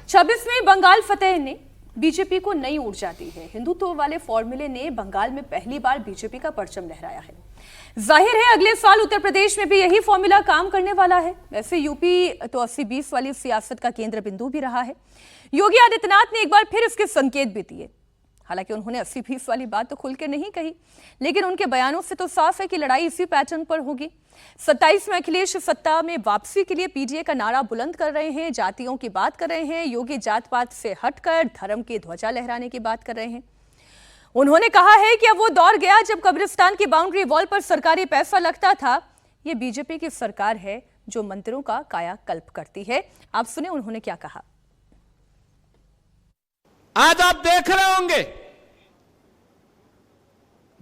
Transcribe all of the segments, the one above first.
26वीं बंगाल फतेह ने बीजेपी को नई ऊर्जा दी है। हिंदुत्व वाले फॉर्मूले ने बंगाल में पहली बार बीजेपी का परचम लहराया है। जाहिर है अगले साल उत्तर प्रदेश में भी यही फॉर्मूला काम करने वाला है। वैसे यूपी तो 80-20 वाली सियासत का केंद्र बिंदु भी रहा है। योगी आदित्यनाथ ने एक बार फिर इसके संकेत भी दिए। हालांकि उन्होंने 80-20 वाली बात तो खुल के नहीं कही, लेकिन उनके बयानों से तो साफ है कि लड़ाई इसी पैटर्न पर होगी। 27 में अखिलेश सत्ता में वापसी के लिए पीडीए का नारा बुलंद कर रहे हैं, जातियों की बात कर रहे हैं। योगी जात पात से हटकर धर्म की ध्वजा लहराने की बात कर रहे हैं। उन्होंने कहा है कि अब वो दौर गया जब कब्रिस्तान की बाउंड्री वॉल पर सरकारी पैसा लगता था। ये बीजेपी की सरकार है जो मंदिरों का कायाकल्प करती है। आप सुने उन्होंने क्या कहा। आज आप देख रहे होंगे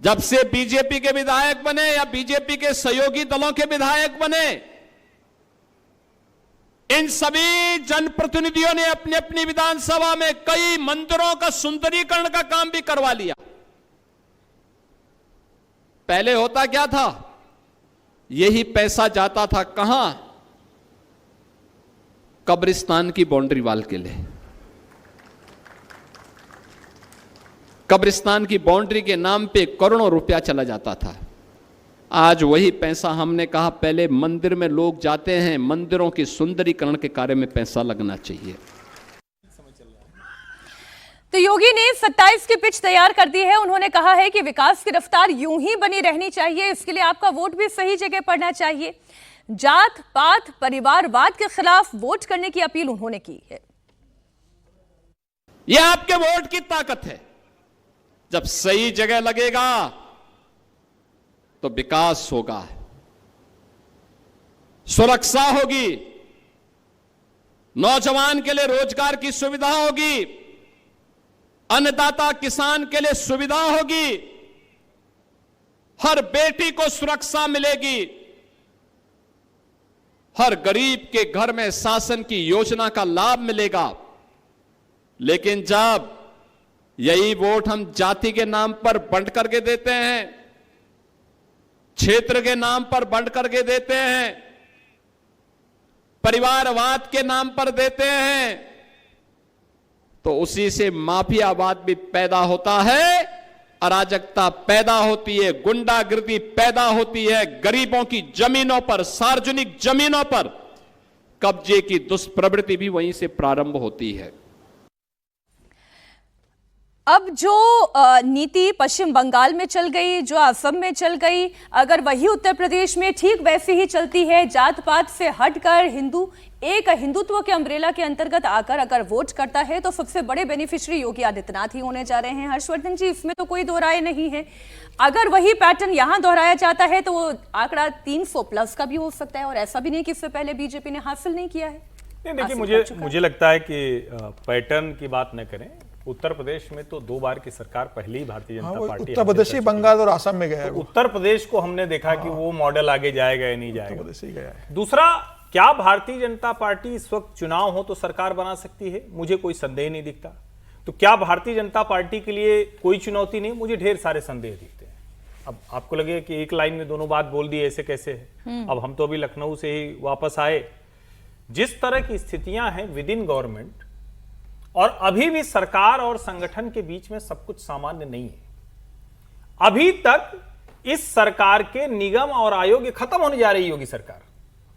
जब से बीजेपी के विधायक बने या बीजेपी के सहयोगी दलों के विधायक बने, इन सभी जनप्रतिनिधियों ने अपनी अपनी विधानसभा में कई मंदिरों का सुंदरीकरण का काम भी करवा लिया। पहले होता क्या था, यही पैसा जाता था कहां? कब्रिस्तान की बाउंड्री वॉल के लिए। कब्रिस्तान की बाउंड्री के नाम पे करोड़ों रुपया चला जाता था। आज वही पैसा हमने कहा पहले मंदिर में लोग जाते हैं, मंदिरों की सुंदरीकरण के कार्य में पैसा लगना चाहिए। तो योगी ने 27 की पिच तैयार कर दी है। उन्होंने कहा है कि विकास की रफ्तार यूं ही बनी रहनी चाहिए, इसके लिए आपका वोट भी सही जगह पड़ना चाहिए। जात पात परिवारवाद के खिलाफ वोट करने की अपील उन्होंने की है। यह आपके वोट की ताकत है। जब सही जगह लगेगा तो विकास होगा, सुरक्षा होगी, नौजवान के लिए रोजगार की सुविधा होगी, अन्नदाता किसान के लिए सुविधा होगी, हर बेटी को सुरक्षा मिलेगी, हर गरीब के घर में शासन की योजना का लाभ मिलेगा। लेकिन जब यही वोट हम जाति के नाम पर बंट करके देते हैं, क्षेत्र के नाम पर बंट करके देते हैं, परिवारवाद के नाम पर देते हैं, तो उसी से माफियावाद भी पैदा होता है, अराजकता पैदा होती है, गुंडागिर्दी पैदा होती है, गरीबों की जमीनों पर, सार्वजनिक जमीनों पर कब्जे की दुष्प्रवृत्ति भी वहीं से प्रारंभ होती है। अब जो नीति पश्चिम बंगाल में चल गई, जो असम में चल गई, अगर वही उत्तर प्रदेश में ठीक वैसे ही चलती है, जात पात से हटकर हिंदुत्व के अम्ब्रेला के अंतर्गत आकर अगर वोट करता है, तो सबसे बड़े बेनिफिशियरी योगी आदित्यनाथ ही होने जा रहे हैं। हर्षवर्धन जी, इसमें तो कोई दो राय नहीं है। अगर वही पैटर्न यहां दोहराया जाता है तो वो आंकड़ा 300 प्लस का भी हो सकता है, और ऐसा भी नहीं कि इससे पहले बीजेपी ने हासिल नहीं किया है। नहीं, देखिए मुझे लगता है कि पैटर्न की बात न करें। उत्तर प्रदेश में तो 2 बार की सरकार पहले ही भारतीय जनता पार्टी, उत्तर प्रदेश, बंगाल और असम में गया है। तो उत्तर प्रदेश को हमने देखा कि वो मॉडल आगे जाएगा या नहीं जाएगा। उत्तर प्रदेश ही गया है। दूसरा, क्या भारतीय जनता पार्टी इस वक्त चुनाव हो तो सरकार बना सकती है? मुझे कोई संदेह नहीं दिखता। तो क्या भारतीय जनता पार्टी के लिए कोई चुनौती नहीं? मुझे ढेर सारे संदेह दिखते हैं। अब आपको लगे कि एक लाइन में दोनों बात बोल दी, ऐसे कैसे है? अब हम तो अभी लखनऊ से ही वापस आए। जिस तरह की स्थितियां हैं विद इन गवर्नमेंट, और अभी भी सरकार और संगठन के बीच में सब कुछ सामान्य नहीं है। अभी तक इस सरकार के निगम और आयोग खत्म होने जा रही है योगी सरकार,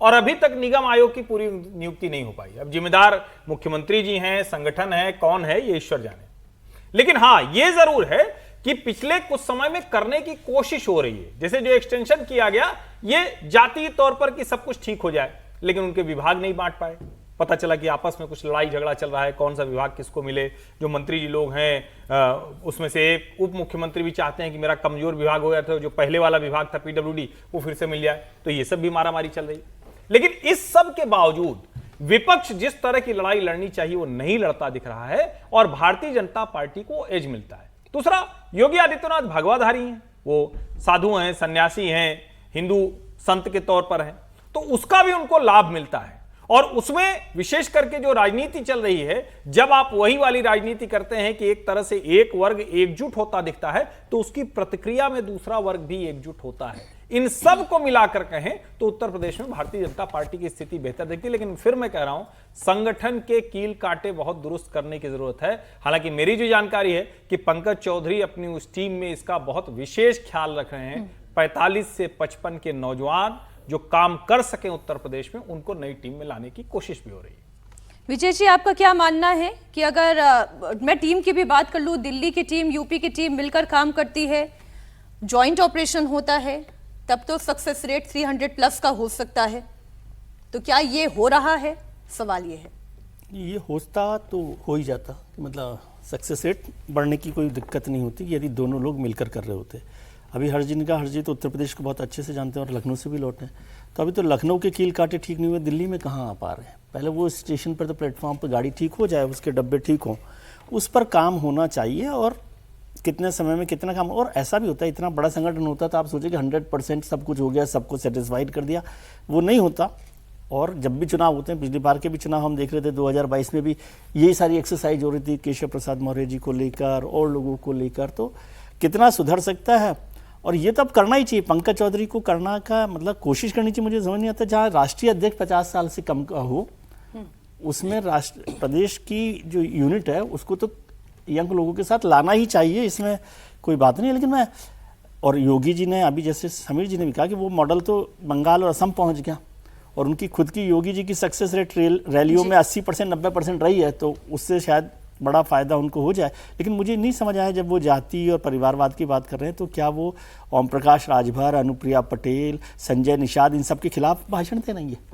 और अभी तक निगम आयोग की पूरी नियुक्ति नहीं हो पाई। अब जिम्मेदार मुख्यमंत्री जी हैं, संगठन है, कौन है ये ईश्वर जाने। लेकिन हां, ये जरूर है कि पिछले कुछ समय में करने की कोशिश हो रही है। जैसे जो एक्सटेंशन किया गया, ये जातीय तौर पर कि सब कुछ ठीक हो जाए, लेकिन उनके विभाग नहीं बांट पाए। पता चला कि आपस में कुछ लड़ाई झगड़ा चल रहा है, कौन सा विभाग किसको मिले। जो मंत्री जी लोग हैं उसमें से एक उप मुख्यमंत्री भी चाहते हैं कि मेरा कमजोर विभाग हो गया था, जो पहले वाला विभाग था पीडब्ल्यूडी, वो फिर से मिल जाए। तो ये सब भी मारामारी चल रही है। लेकिन इस सब के बावजूद विपक्ष जिस तरह की लड़ाई लड़नी चाहिए वो नहीं लड़ता दिख रहा है, और भारतीय जनता पार्टी को एज मिलता है। दूसरा, योगी आदित्यनाथ भगवाधारी हैं, वो साधु हैं, सन्यासी हैं, हिंदू संत के तौर पर हैं, तो उसका भी उनको लाभ मिलता है। और उसमें विशेष करके जो राजनीति चल रही है, जब आप वही वाली राजनीति करते हैं कि एक तरह से एक वर्ग एकजुट होता दिखता है, तो उसकी प्रतिक्रिया में दूसरा वर्ग भी एकजुट होता है। इन सब को मिलाकर कहें तो उत्तर प्रदेश में भारतीय जनता पार्टी की स्थिति बेहतर दिखती है। लेकिन फिर मैं कह रहा हूं, संगठन के कील कांटे बहुत दुरुस्त करने की जरूरत है। हालांकि मेरी जो जानकारी है कि पंकज चौधरी अपनी उस टीम में इसका बहुत विशेष ख्याल रख रहे हैं। 45 से 55 के नौजवान जो काम कर सके उत्तर प्रदेश में, उनको नई टीम में लाने की कोशिश भी हो रही है। विजय जी, आपका क्या मानना है कि अगर मैं टीम की भी बात कर लूं, दिल्ली की टीम, यूपी की टीम मिलकर काम करती है, जॉइंट ऑपरेशन होता है, तब तो सक्सेस रेट 300 प्लस का हो सकता है, तो क्या ये हो रहा है? सवाल ये है। ये होता तो हो ही जाता, मतलब सक्सेस रेट बढ़ने की कोई दिक्कत नहीं होती यदि दोनों लोग मिलकर कर रहे होते। अभी हरजी तो उत्तर प्रदेश को बहुत अच्छे से जानते हैं और लखनऊ से भी लौटे हैं, तो अभी तो लखनऊ के कील कांटे ठीक नहीं हुए, दिल्ली में कहाँ आ पा रहे हैं। पहले वो स्टेशन पर तो प्लेटफॉर्म पर गाड़ी ठीक हो जाए, उसके डब्बे ठीक हों, उस पर काम होना चाहिए। और कितने समय में कितना काम, और ऐसा भी होता है इतना बड़ा संगठन होता तो आप सोचिए कि 100% सब कुछ हो गया, सबको सेटिस्फाइड कर दिया, वो नहीं होता। और जब भी चुनाव होते हैं, पिछली बार के भी चुनाव हम देख रहे थे, 2022 में भी यही सारी एक्सरसाइज हो रही थी केशव प्रसाद मौर्य जी को लेकर और लोगों को लेकर, तो कितना सुधर सकता है। और ये तब करना ही चाहिए, पंकज चौधरी को करना का मतलब कोशिश करनी चाहिए। मुझे समझ नहीं आता, जहाँ राष्ट्रीय अध्यक्ष 50 साल से कम का हो, उसमें राष्ट्र प्रदेश की जो यूनिट है उसको तो यंग लोगों के साथ लाना ही चाहिए, इसमें कोई बात नहीं है। लेकिन मैं, और योगी जी ने अभी जैसे समीर जी ने भी कहा कि वो मॉडल तो बंगाल और असम पहुंच गया, और उनकी खुद की योगी जी की सक्सेस रेट रैलियों में 80% 90% रही है, तो उससे शायद बड़ा फायदा उनको हो जाए। लेकिन मुझे नहीं समझ आया, जब वो जाति और परिवारवाद की बात कर रहे हैं तो क्या वो ओम प्रकाश राजभर, अनुप्रिया पटेल, संजय निषाद, इन सब के खिलाफ भाषण दे रही है?